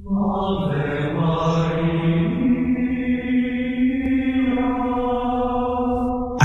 A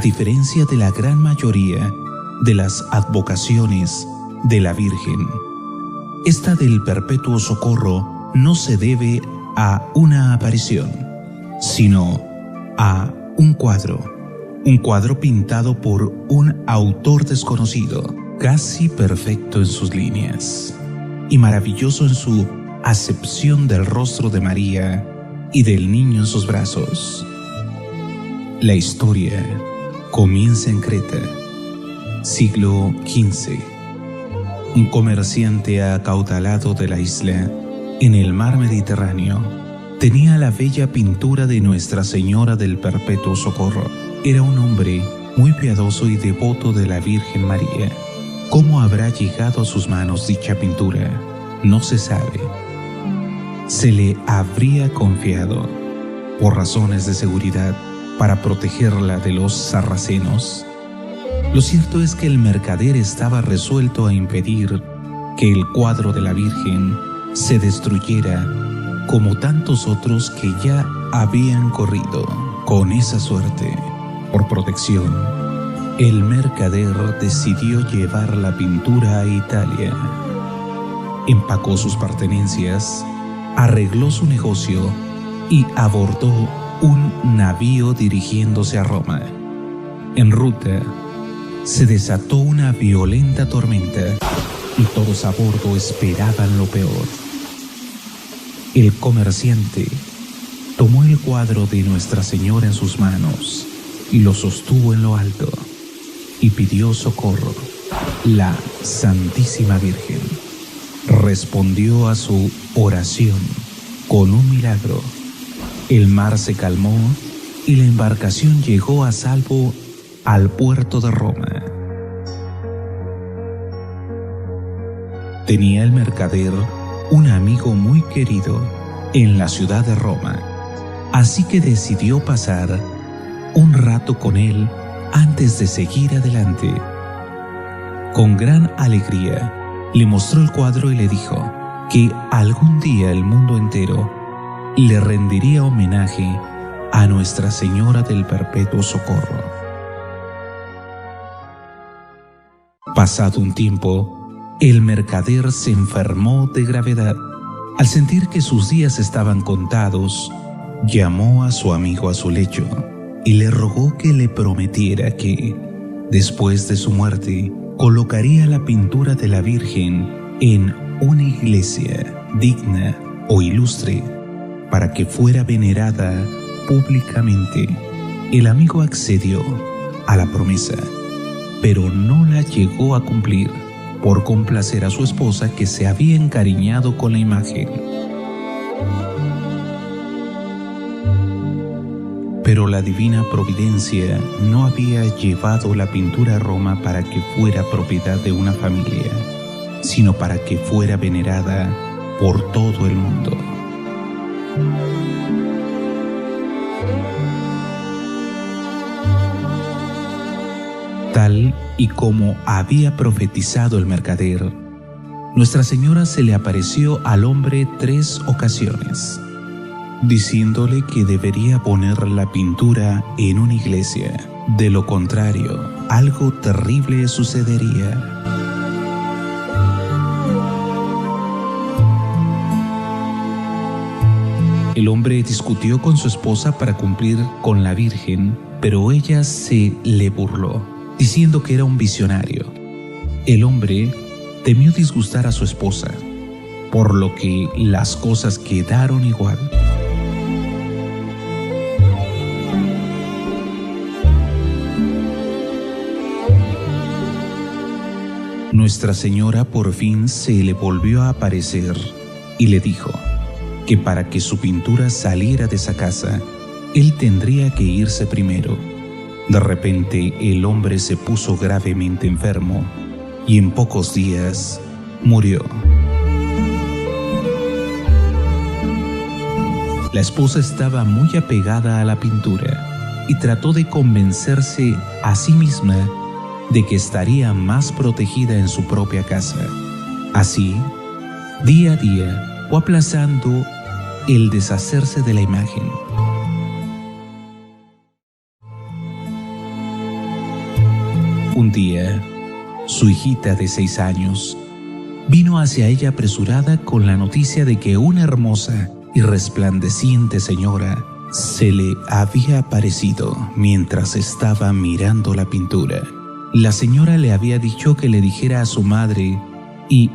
diferencia de la gran mayoría de las advocaciones de la Virgen, esta del Perpetuo Socorro no se debe a una aparición, sino a un cuadro pintado por un autor desconocido, casi perfecto en sus líneas y maravilloso en su acepción del rostro de María y del niño en sus brazos. La historia comienza en Creta, siglo XV. Un comerciante acaudalado de la isla, en el mar Mediterráneo, tenía la bella pintura de Nuestra Señora del Perpetuo Socorro. Era un hombre muy piadoso y devoto de la Virgen María. ¿Cómo habrá llegado a sus manos dicha pintura? No se sabe. Se le habría confiado, por razones de seguridad, para protegerla de los sarracenos. Lo cierto es que el mercader estaba resuelto a impedir que el cuadro de la Virgen se destruyera, como tantos otros que ya habían corrido con esa suerte. Por protección, el mercader decidió llevar la pintura a Italia. Empacó sus pertenencias, arregló su negocio y abordó un navío dirigiéndose a Roma. En ruta, se desató una violenta tormenta y todos a bordo esperaban lo peor. El comerciante tomó el cuadro de Nuestra Señora en sus manos y lo sostuvo en lo alto y pidió socorro. La Santísima Virgen respondió a su oración con un milagro. El mar se calmó y la embarcación llegó a salvo al puerto de Roma. Tenía el mercader un amigo muy querido en la ciudad de Roma, así que decidió pasar un rato con él antes de seguir adelante. Con gran alegría le mostró el cuadro y le dijo que algún día el mundo entero le rendiría homenaje a Nuestra Señora del Perpetuo Socorro. Pasado un tiempo, el mercader se enfermó de gravedad. Al sentir que sus días estaban contados, llamó a su amigo a su lecho y le rogó que le prometiera que, después de su muerte, colocaría la pintura de la Virgen en una iglesia digna o ilustre para que fuera venerada públicamente. El amigo accedió a la promesa, pero no la llegó a cumplir por complacer a su esposa, que se había encariñado con la imagen. Pero la divina providencia no había llevado la pintura a Roma para que fuera propiedad de una familia, sino para que fuera venerada por todo el mundo. Tal y como había profetizado el mercader, Nuestra Señora se le apareció al hombre 3 ocasiones, diciéndole que debería poner la pintura en una iglesia. De lo contrario, algo terrible sucedería. El hombre discutió con su esposa para cumplir con la Virgen, pero ella se le burló, diciendo que era un visionario. El hombre temió disgustar a su esposa, por lo que las cosas quedaron igual. Nuestra Señora por fin se le volvió a aparecer y le dijo que para que su pintura saliera de esa casa, él tendría que irse primero. De repente, el hombre se puso gravemente enfermo y en pocos días murió. La esposa estaba muy apegada a la pintura y trató de convencerse a sí misma de que estaría más protegida en su propia casa. Así, día a día, o aplazando el deshacerse de la imagen. Un día, su hijita de 6 años vino hacia ella apresurada con la noticia de que una hermosa y resplandeciente señora se le había aparecido mientras estaba mirando la pintura. La señora le había dicho que le dijera a su madre y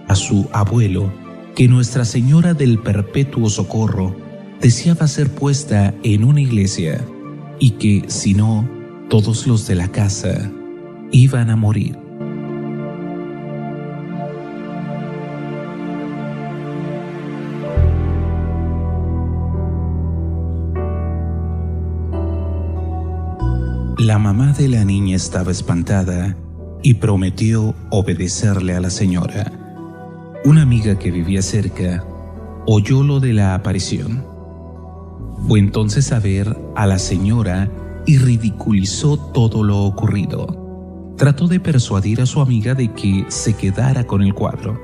a su abuelo que Nuestra Señora del Perpetuo Socorro deseaba ser puesta en una iglesia y que, si no, todos los de la casa iban a morir. La mamá de la niña estaba espantada y prometió obedecerle a la señora. Una amiga que vivía cerca oyó lo de la aparición. Fue entonces a ver a la señora y ridiculizó todo lo ocurrido. Trató de persuadir a su amiga de que se quedara con el cuadro,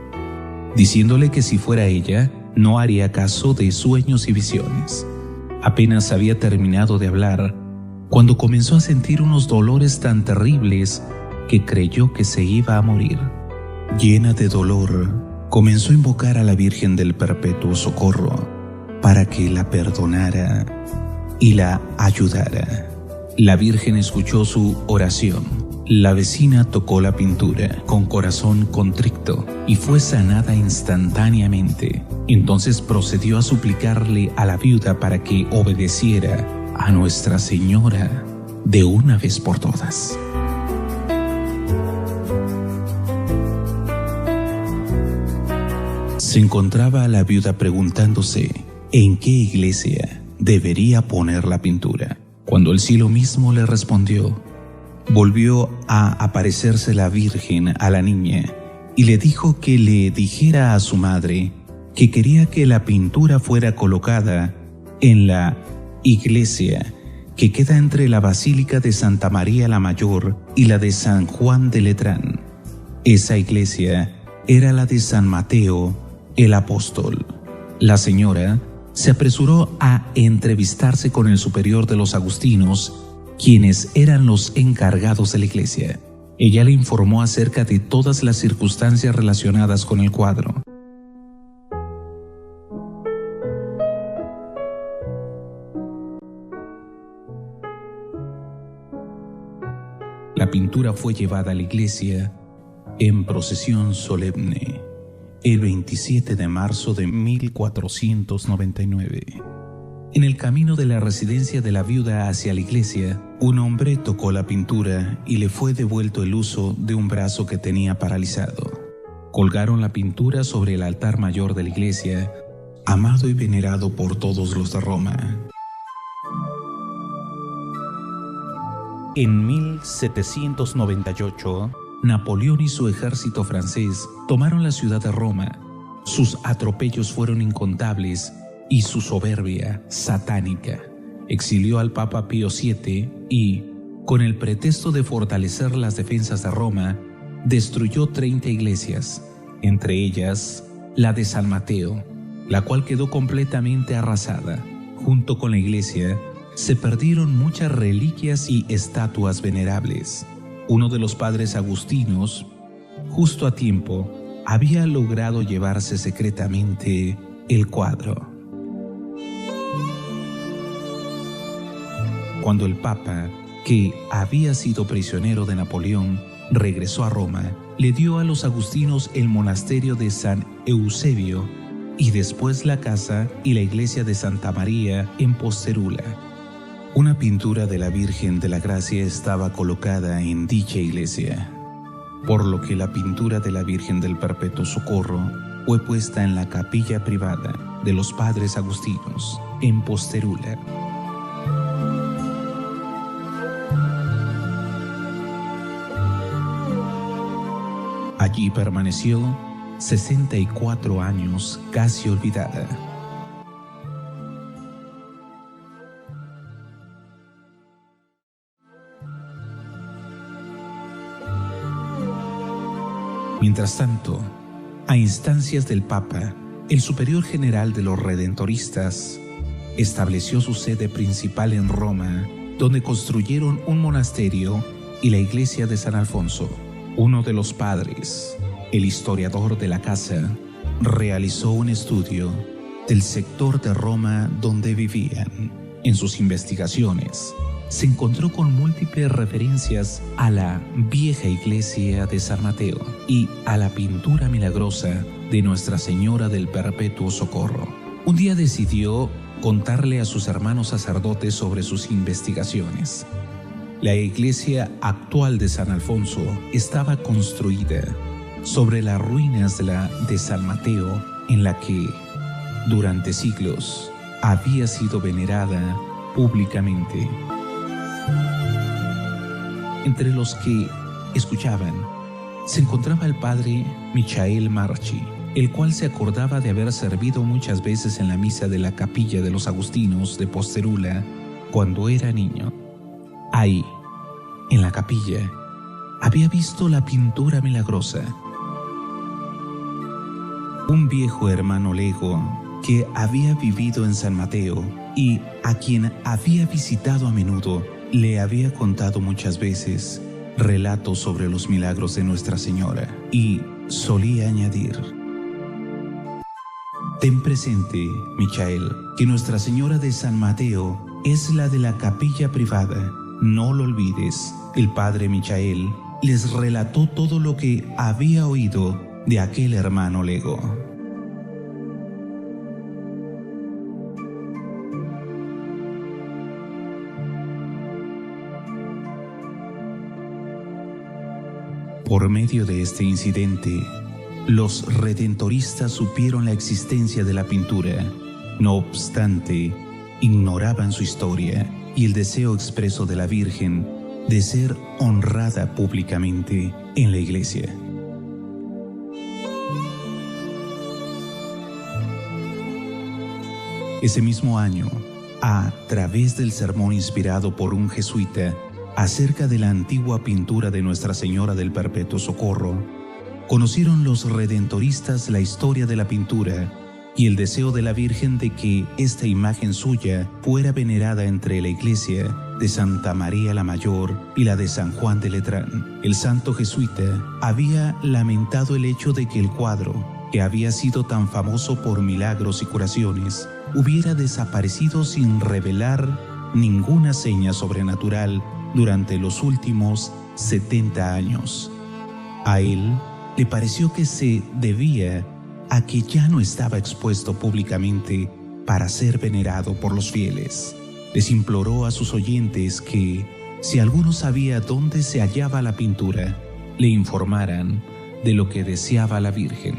diciéndole que si fuera ella, no haría caso de sueños y visiones. Apenas había terminado de hablar cuando comenzó a sentir unos dolores tan terribles que creyó que se iba a morir. Llena de dolor, comenzó a invocar a la Virgen del Perpetuo Socorro para que la perdonara y la ayudara. La Virgen escuchó su oración. La vecina tocó la pintura con corazón contrito y fue sanada instantáneamente. Entonces procedió a suplicarle a la viuda para que obedeciera a Nuestra Señora de una vez por todas. Se encontraba la viuda preguntándose en qué iglesia debería poner la pintura, cuando el cielo mismo le respondió. Volvió a aparecerse la Virgen a la niña y le dijo que le dijera a su madre que quería que la pintura fuera colocada en la iglesia que queda entre la Basílica de Santa María la Mayor y la de San Juan de Letrán. Esa iglesia era la de San Mateo el Apóstol. La señora se apresuró a entrevistarse con el superior de los agustinos, quienes eran los encargados de la iglesia. Ella le informó acerca de todas las circunstancias relacionadas con el cuadro. La pintura fue llevada a la iglesia en procesión solemne el 27 de marzo de 1499. En el camino de la residencia de la viuda hacia la iglesia, un hombre tocó la pintura y le fue devuelto el uso de un brazo que tenía paralizado. Colgaron la pintura sobre el altar mayor de la iglesia, amado y venerado por todos los de Roma. En 1798, Napoleón y su ejército francés tomaron la ciudad de Roma. Sus atropellos fueron incontables y su soberbia satánica. Exilió al Papa Pío VII y, con el pretexto de fortalecer las defensas de Roma, destruyó 30 iglesias, entre ellas la de San Mateo, la cual quedó completamente arrasada. Junto con la iglesia, se perdieron muchas reliquias y estatuas venerables. Uno de los padres agustinos, justo a tiempo, había logrado llevarse secretamente el cuadro. Cuando el Papa, que había sido prisionero de Napoleón, regresó a Roma, le dio a los agustinos el monasterio de San Eusebio y después la casa y la iglesia de Santa María en Posterula. Una pintura de la Virgen de la Gracia estaba colocada en dicha iglesia, por lo que la pintura de la Virgen del Perpetuo Socorro fue puesta en la capilla privada de los padres agustinos en Posterula. Allí permaneció 64 años, casi olvidada. Mientras tanto, a instancias del Papa, El superior general de los redentoristas estableció su sede principal en Roma, donde construyeron un monasterio y la iglesia de San Alfonso. Uno de los padres, el historiador de la casa, realizó un estudio del sector de Roma donde vivían. En sus investigaciones, se encontró con múltiples referencias a la vieja iglesia de San Mateo y a la pintura milagrosa de Nuestra Señora del Perpetuo Socorro. Un día decidió contarle a sus hermanos sacerdotes sobre sus investigaciones. La iglesia actual de San Alfonso estaba construida sobre las ruinas de San Mateo, en la que, durante siglos, había sido venerada públicamente. Entre los que escuchaban se encontraba el padre Michael Marchi, el cual se acordaba de haber servido muchas veces en la misa de la capilla de los agustinos de Posterula cuando era niño. Ahí, en la capilla, había visto la pintura milagrosa. Un viejo hermano lego que había vivido en San Mateo y a quien había visitado a menudo, le había contado muchas veces relatos sobre los milagros de Nuestra Señora y solía añadir: ten presente, Michael, que Nuestra Señora de San Mateo es la de la capilla privada. No lo olvides. El padre Michael les relató todo lo que había oído de aquel hermano lego. Por medio de este incidente, los redentoristas supieron la existencia de la pintura. No obstante, ignoraban su historia y el deseo expreso de la Virgen de ser honrada públicamente en la iglesia. Ese mismo año, a través del sermón inspirado por un jesuita acerca de la antigua pintura de Nuestra Señora del Perpetuo Socorro, conocieron los redentoristas la historia de la pintura y el deseo de la Virgen de que esta imagen suya fuera venerada entre la iglesia de Santa María la Mayor y la de San Juan de Letrán. El santo jesuita había lamentado el hecho de que el cuadro, que había sido tan famoso por milagros y curaciones, hubiera desaparecido sin revelar ninguna seña sobrenatural durante los últimos 70 años. A él le pareció que se debía a que ya no estaba expuesto públicamente para ser venerado por los fieles. Les imploró a sus oyentes que, si alguno sabía dónde se hallaba la pintura, le informaran de lo que deseaba la Virgen.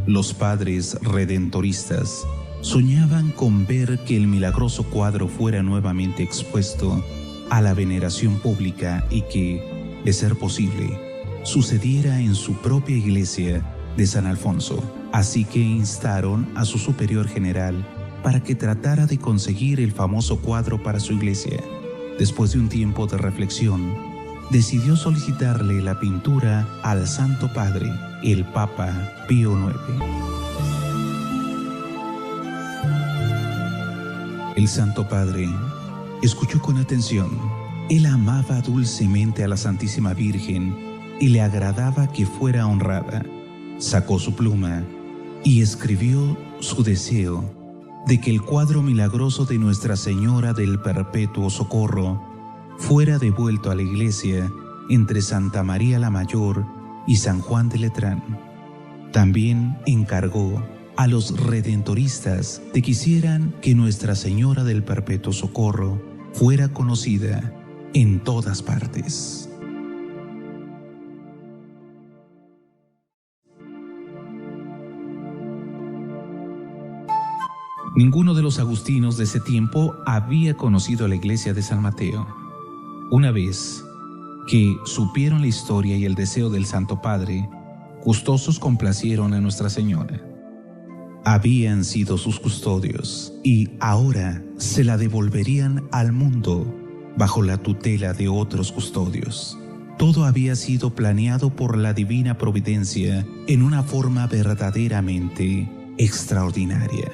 Los padres redentoristas soñaban con ver que el milagroso cuadro fuera nuevamente expuesto a la veneración pública y que, de ser posible, sucediera en su propia iglesia de San Alfonso. Así que instaron a su superior general para que tratara de conseguir el famoso cuadro para su iglesia. Después de un tiempo de reflexión, decidió solicitarle la pintura al Santo Padre, el Papa Pío IX. El Santo Padre escuchó con atención. Él amaba dulcemente a la Santísima Virgen y le agradaba que fuera honrada. Sacó su pluma y escribió su deseo de que el cuadro milagroso de Nuestra Señora del Perpetuo Socorro fuera devuelto a la iglesia entre Santa María la Mayor y San Juan de Letrán. También encargó a los redentoristas de que quisieran que Nuestra Señora del Perpetuo Socorro fuera conocida en todas partes. Ninguno de los agustinos de ese tiempo había conocido la iglesia de San Mateo. Una vez que supieron la historia y el deseo del Santo Padre, gustosos complacieron a Nuestra Señora. Habían sido sus custodios y ahora se la devolverían al mundo bajo la tutela de otros custodios. Todo había sido planeado por la divina providencia en una forma verdaderamente extraordinaria.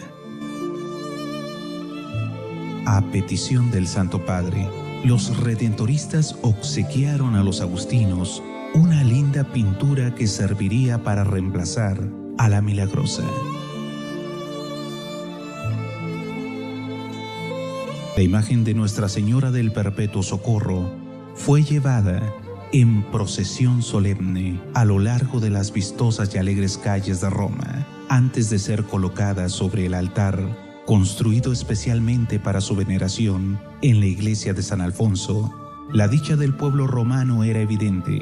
A petición del Santo Padre, los redentoristas obsequiaron a los agustinos una linda pintura que serviría para reemplazar a la Milagrosa. La imagen de Nuestra Señora del Perpetuo Socorro fue llevada en procesión solemne a lo largo de las vistosas y alegres calles de Roma, antes de ser colocada sobre el altar, construido especialmente para su veneración en la iglesia de San Alfonso. La dicha del pueblo romano era evidente.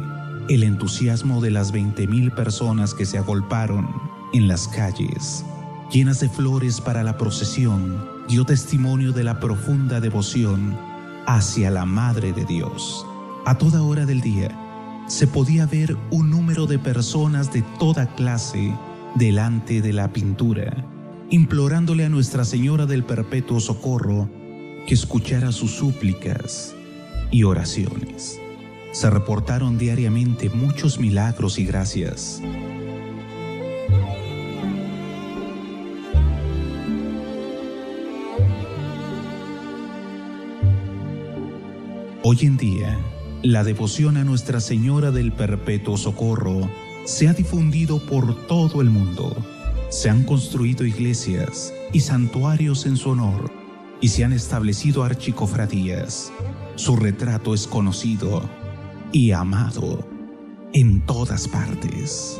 El entusiasmo de las 20,000 personas que se agolparon en las calles, llenas de flores para la procesión, dio testimonio de la profunda devoción hacia la Madre de Dios. A toda hora del día se podía ver un número de personas de toda clase delante de la pintura, implorándole a Nuestra Señora del Perpetuo Socorro que escuchara sus súplicas y oraciones. Se reportaron diariamente muchos milagros y gracias. Hoy en día, la devoción a Nuestra Señora del Perpetuo Socorro se ha difundido por todo el mundo. Se han construido iglesias y santuarios en su honor y se han establecido archicofradías. Su retrato es conocido y amado en todas partes.